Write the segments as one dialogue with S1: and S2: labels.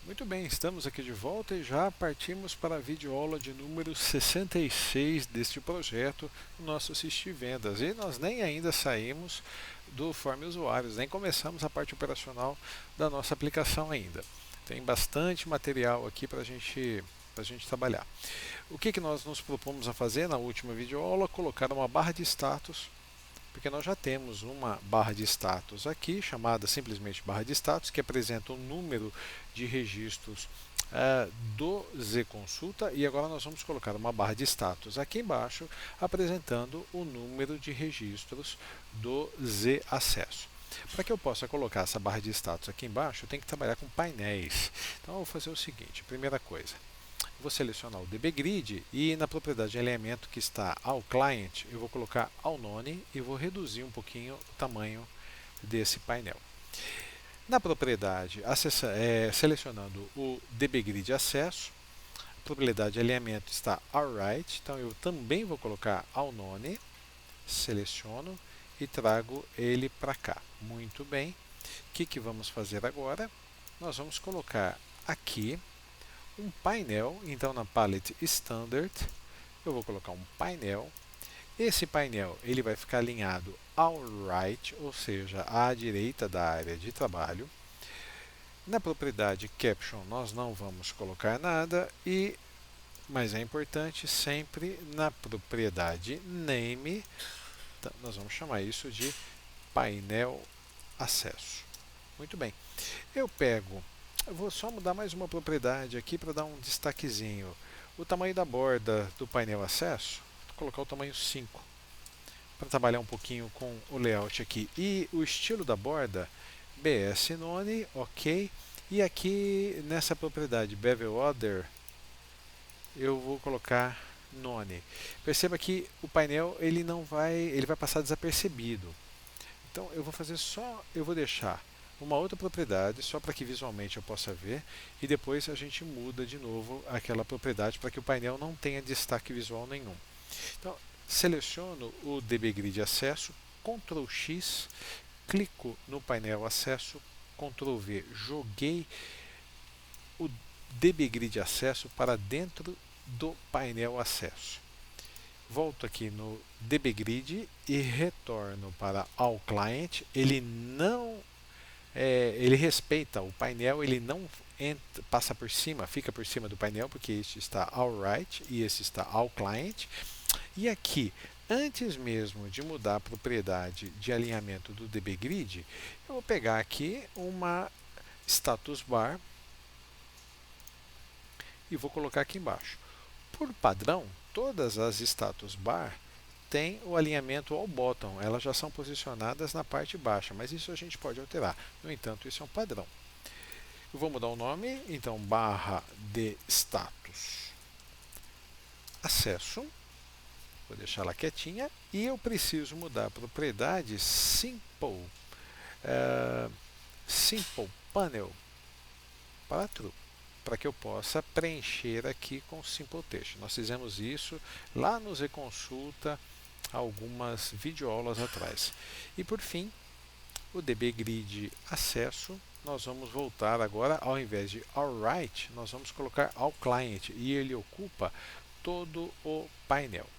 S1: Muito bem, estamos aqui de volta e já partimos para a videoaula de número 66 deste projeto, o nosso Assistir Vendas. E nós nem ainda saímos do Forme Usuários, nem começamos a parte operacional da nossa aplicação ainda. Tem bastante material aqui para a gente trabalhar. O que nós nos propomos a fazer na última videoaula? Colocar uma barra de status, porque nós já temos uma barra de status aqui, chamada simplesmente barra de status, que apresenta o número de registros do Z-Consulta, e agora nós vamos colocar uma barra de status aqui embaixo, apresentando o número de registros do Z-Acesso. Para que eu possa colocar essa barra de status aqui embaixo, eu tenho que trabalhar com painéis. Então eu vou fazer o seguinte, primeira coisa, vou selecionar o dbGrid e na propriedade de alinhamento que está ao client, eu vou colocar ao none e vou reduzir um pouquinho o tamanho desse painel. Na propriedade, selecionando o dbGrid acesso, a propriedade de alinhamento está ao right, então eu também vou colocar ao none, seleciono e trago ele para cá. Muito bem. O que vamos fazer agora? Nós vamos colocar aqui um painel, então na palette Standard, eu vou colocar um painel. Esse painel ele vai ficar alinhado ao right, ou seja, à direita da área de trabalho. Na propriedade Caption nós não vamos colocar nada, mas é importante sempre na propriedade Name, nós vamos chamar isso de painel acesso. Muito bem. Eu vou só mudar mais uma propriedade aqui para dar um destaquezinho. O tamanho da borda do painel acesso, vou colocar o tamanho 5, para trabalhar um pouquinho com o layout aqui. E o estilo da borda, BS None, ok. E aqui nessa propriedade Bevel Order, eu vou colocar None. Perceba que o painel ele vai passar desapercebido. Então eu vou deixar uma outra propriedade só para que visualmente eu possa ver e depois a gente muda de novo aquela propriedade para que o painel não tenha destaque visual nenhum. Então, seleciono o dbGrid acesso, Ctrl X, clico no painel acesso, Ctrl V, joguei o dbGrid acesso para dentro do painel acesso. Volto aqui no dbGrid e retorno para All Client. Ele respeita o painel, ele não passa por cima, fica por cima do painel, porque este está All Right e esse está All Client. E aqui, antes mesmo de mudar a propriedade de alinhamento do dbGrid, eu vou pegar aqui uma status bar e vou colocar aqui embaixo. Por padrão, todas as status bar têm o alinhamento ao bottom, elas já são posicionadas na parte baixa, mas isso a gente pode alterar. No entanto, isso é um padrão. Eu vou mudar o nome, então barra de status acesso, vou deixar ela quietinha, e eu preciso mudar a propriedade simple panel para true, para que eu possa preencher aqui com Simple Text. Nós fizemos isso lá no Z-Consulta algumas videoaulas atrás. E por fim, o dbGrid acesso, nós vamos voltar agora, ao invés de alright, nós vamos colocar ao client e ele ocupa todo o painel.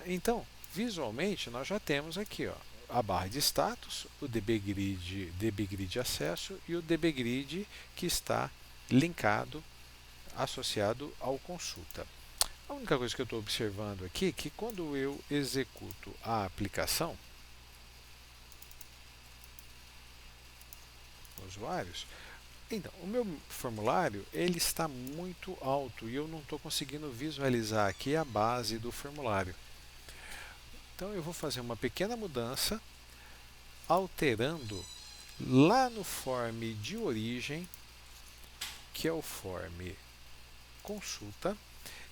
S1: Então, visualmente, nós já temos aqui a barra de status, o dbGrid acesso e o dbGrid que está linkado, associado ao consulta. A única coisa que eu estou observando aqui é que quando eu executo a aplicação, usuários, então, o meu formulário ele está muito alto e eu não estou conseguindo visualizar aqui a base do formulário. Então eu vou fazer uma pequena mudança, alterando lá no form de origem, que é o form consulta,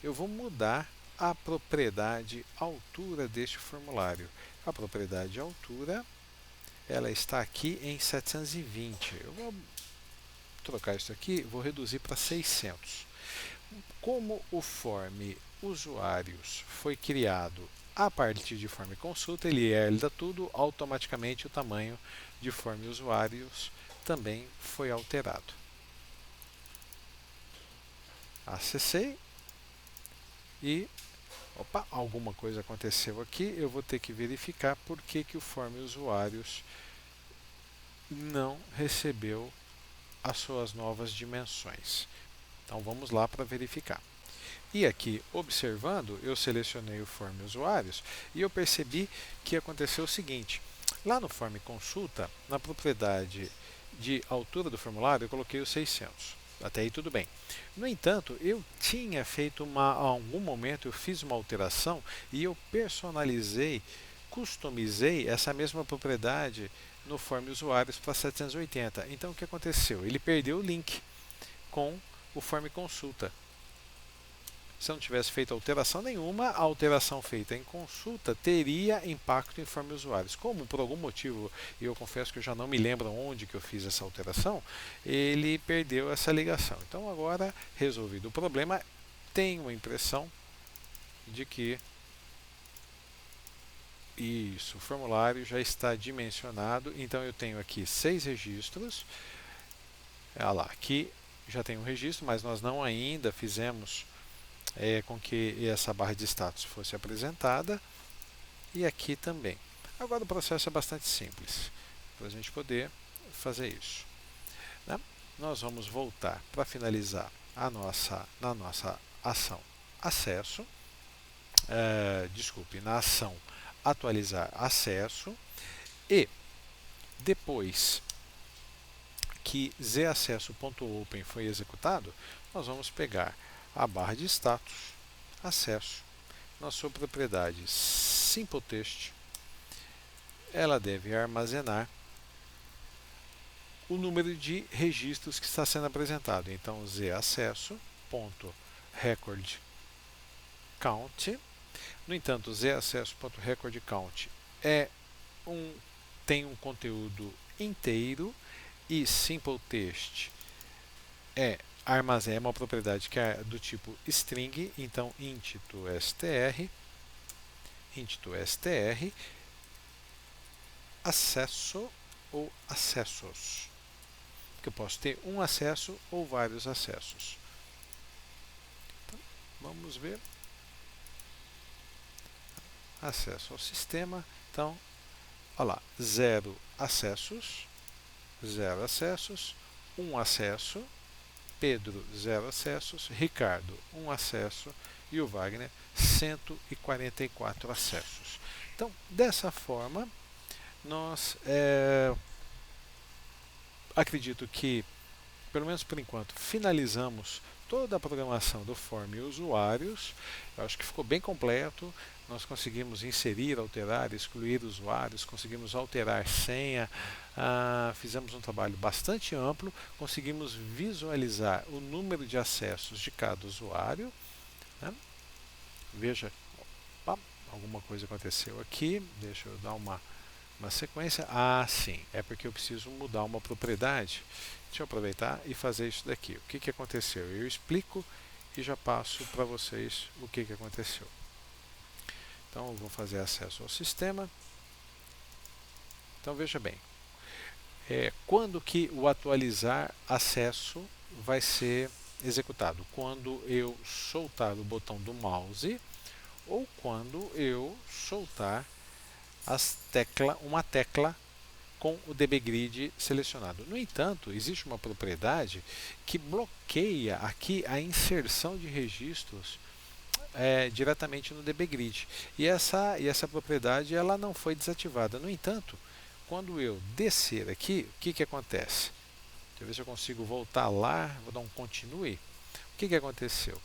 S1: eu vou mudar a propriedade altura deste formulário. A propriedade altura, ela está aqui em 720. Eu vou trocar isso aqui, vou reduzir para 600. Como o form usuários foi criado a partir de form consulta, ele herda tudo, automaticamente o tamanho de form usuários também foi alterado. acessei e opa, alguma coisa aconteceu aqui, eu vou ter que verificar por que o form usuários não recebeu as suas novas dimensões. Então vamos lá para verificar. E aqui, observando, eu selecionei o form usuários e eu percebi que aconteceu o seguinte. Lá no form consulta, na propriedade de altura do formulário, eu coloquei os 600. Até aí tudo bem. No entanto, eu tinha feito a algum momento, eu fiz uma alteração e eu personalizei, customizei essa mesma propriedade no form usuários para 780. Então o que aconteceu? Ele perdeu o link com o form consulta. Se eu não tivesse feito alteração nenhuma, a alteração feita em consulta teria impacto em form usuários. Como por algum motivo, eu confesso que eu já não me lembro onde que eu fiz essa alteração, ele perdeu essa ligação. Então agora, resolvido o problema, tenho a impressão de que isso, o formulário já está dimensionado. Então eu tenho aqui 6 registros. Olha lá, aqui já tem um registro, mas nós não ainda fizemos com que essa barra de status fosse apresentada, e aqui também. Agora o processo é bastante simples para a gente poder fazer isso, né? Nós vamos voltar para finalizar na nossa ação acesso, na ação atualizar acesso, e depois que zacesso.open foi executado, nós vamos pegar a barra de status, acesso, na sua propriedade SimpleText, ela deve armazenar o número de registros que está sendo apresentado. Então, zacesso.recordCount. No entanto, zacesso.recordCount tem um conteúdo inteiro e SimpleText armazena uma propriedade que é do tipo string, então int to str, acesso ou acessos, que eu posso ter um acesso ou vários acessos. Então, vamos ver. Acesso ao sistema. Então, olha lá, 0 acessos, 1 acesso, Pedro 0 acessos, Ricardo 1 acesso e o Wagner 144 acessos. Então, dessa forma, nós acredito que, pelo menos por enquanto, finalizamos toda a programação do form usuários. Eu acho que ficou bem completo. Nós conseguimos inserir, alterar, excluir usuários, conseguimos alterar senha, fizemos um trabalho bastante amplo, conseguimos visualizar o número de acessos de cada usuário, né? Veja, opa, alguma coisa aconteceu aqui, deixa eu dar uma sequência. Sim, é porque eu preciso mudar uma propriedade. Deixa eu aproveitar e fazer isso daqui. O que aconteceu? Eu explico e já passo para vocês o que aconteceu. Então, eu vou fazer acesso ao sistema. Então, veja bem. Quando que o atualizar acesso vai ser executado? Quando eu soltar o botão do mouse ou quando eu soltar uma tecla com o dbgrid selecionado. No entanto, existe uma propriedade que bloqueia aqui a inserção de registros diretamente no dbgrid. E essa propriedade ela não foi desativada. No entanto, quando eu descer aqui, o que acontece? Deixa eu ver se eu consigo voltar lá, vou dar um continue. O que aconteceu?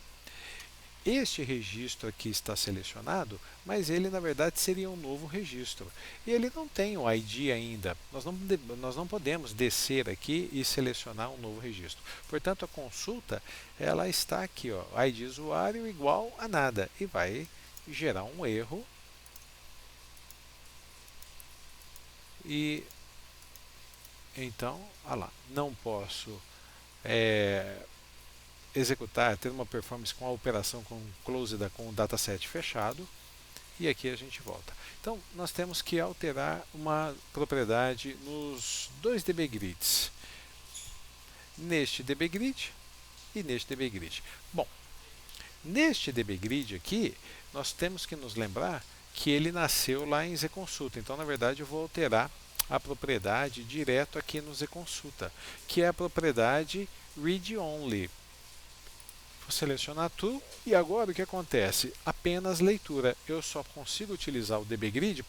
S1: Este registro aqui está selecionado, mas ele na verdade seria um novo registro. E ele não tem o ID ainda. Nós não podemos descer aqui e selecionar um novo registro. Portanto, a consulta ela está aqui, ó, ID usuário igual a nada. E vai gerar um erro. E então, olha lá, não posso executar, ter uma performance com a operação com o dataset fechado, e aqui a gente volta. Então, nós temos que alterar uma propriedade nos dois dbgrids. Neste dbgrid, e neste dbGrid. Bom, neste dbGrid aqui, nós temos que nos lembrar que ele nasceu lá em zconsulta. Então, na verdade, eu vou alterar a propriedade direto aqui no zconsulta, que é a propriedade read-only. Vou selecionar True e agora o que acontece? Apenas leitura. Eu só consigo utilizar o dbGrid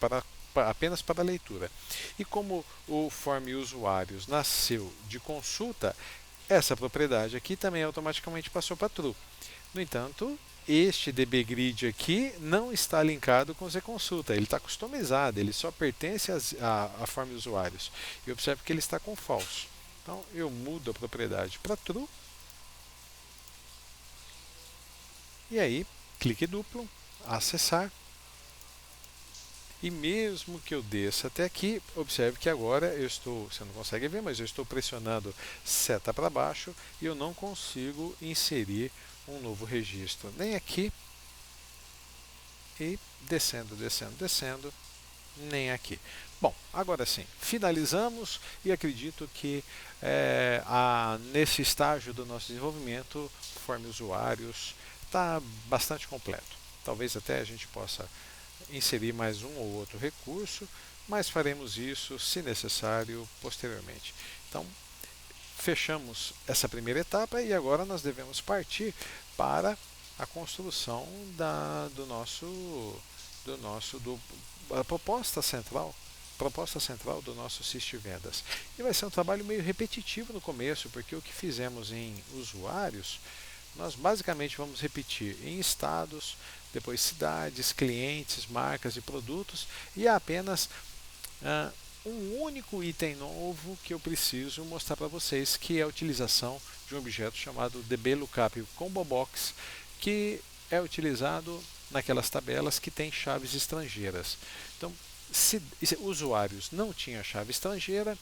S1: apenas para leitura. E como o form usuários nasceu de consulta, essa propriedade aqui também automaticamente passou para True. No entanto, este dbGrid aqui não está linkado com o zconsulta, ele está customizado, ele só pertence a form usuários. E observe que ele está com false. Então, eu mudo a propriedade para True. E aí, clique duplo, acessar. E mesmo que eu desça até aqui, observe que agora eu estou, você não consegue ver, mas eu estou pressionando seta para baixo e eu não consigo inserir um novo registro, nem aqui, e descendo, descendo, descendo, nem aqui. Bom, agora sim, finalizamos e acredito que nesse estágio do nosso desenvolvimento, o form usuários está bastante completo. Talvez até a gente possa inserir mais um ou outro recurso, mas faremos isso, se necessário, posteriormente. Então, fechamos essa primeira etapa e agora nós devemos partir para a construção a proposta central do nosso Sys Vendas. E vai ser um trabalho meio repetitivo no começo, porque o que fizemos em usuários, nós basicamente vamos repetir em estados, depois cidades, clientes, marcas e produtos, e há apenas um único item novo que eu preciso mostrar para vocês, que é a utilização de um objeto chamado dblookup_combobox, que é utilizado naquelas tabelas que têm chaves estrangeiras. Então, se usuários não tinham chave estrangeira,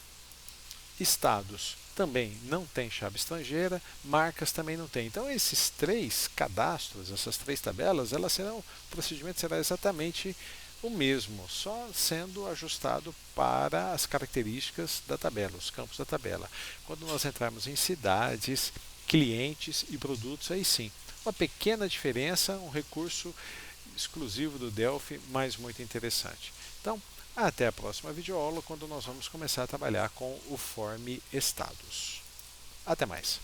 S1: estados também não tem chave estrangeira, marcas também não tem. Então, esses três cadastros, essas três tabelas, o procedimento será exatamente o mesmo, só sendo ajustado para as características da tabela, os campos da tabela. Quando nós entrarmos em cidades, clientes e produtos, aí sim, uma pequena diferença, um recurso exclusivo do Delphi, mas muito interessante. Então, até a próxima videoaula, quando nós vamos começar a trabalhar com o form estados. Até mais!